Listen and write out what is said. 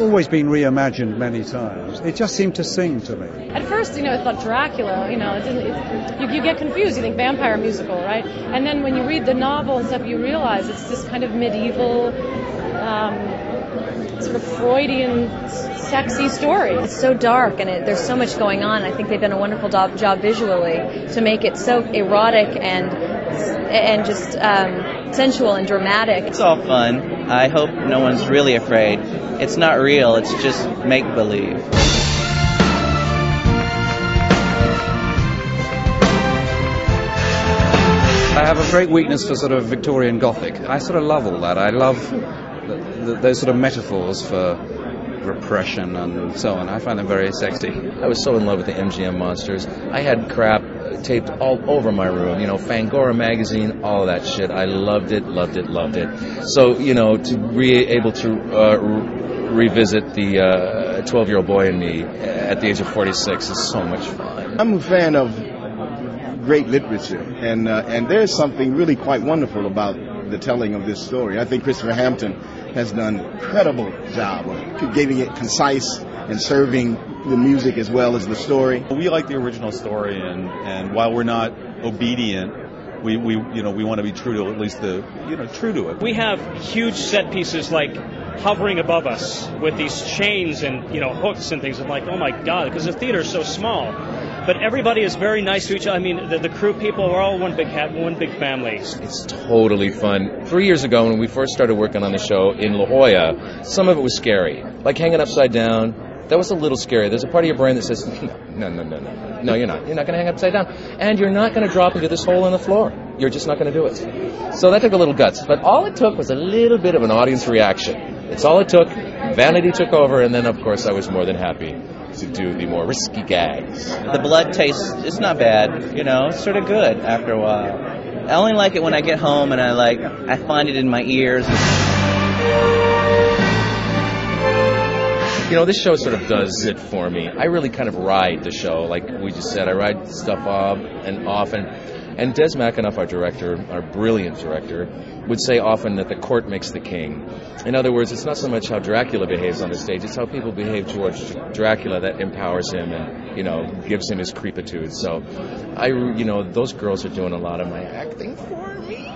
always been reimagined many times. It just seemed to sing to me. At first, I thought Dracula, you get confused. You think vampire musical, right? And then when you read the novel and stuff, you realize it's this kind of medieval, sort of Freudian, sexy story. It's so dark, and there's so much going on. I think they've done a wonderful job visually to make it so erotic and just sensual and dramatic. It's all fun. I hope no one's really afraid. It's not real. It's just make-believe. I have a great weakness for sort of Victorian Gothic. I sort of love all that. I love those sort of metaphors for repression and so on. I find them very sexy. I was so in love with the MGM monsters. I had crap taped all over my room, Fangora magazine, all of that shit. I loved it. So, to be able to revisit the 12-year-old boy in me at the age of 46 is so much fun. I'm a fan of great literature, and there's something really quite wonderful about the telling of this story. I think Christopher Hampton has done an incredible job of getting it concise and serving the music as well as the story. We like the original story, and while we're not obedient, we want to be true to at least true to it. We have huge set pieces like hovering above us with these chains and hooks and things. I'm like, oh my God, because the theater's so small. But everybody is very nice to each other. I mean, the crew people, we're all one big family. It's totally fun. 3 years ago, when we first started working on the show in La Jolla, some of it was scary. Like hanging upside down, that was a little scary. There's a part of your brain that says, no, you're not. You're not going to hang upside down. And you're not going to drop into this hole in the floor. You're just not going to do it. So that took a little guts. But all it took was a little bit of an audience reaction. It's all it took. Vanity took over, and then, of course, I was more than happy to do the more risky gags. The blood taste, it's not bad, it's sort of good after a while. I only like it when I get home and I find it in my ears. This show sort of does it for me. I really kind of ride the show, like we just said. I ride stuff on and off, and Des McAnuff, our director, our brilliant director, would say often that the court makes the king. In other words, it's not so much how Dracula behaves on the stage, it's how people behave towards Dracula that empowers him and, gives him his creepitude. So, those girls are doing a lot of my acting for me.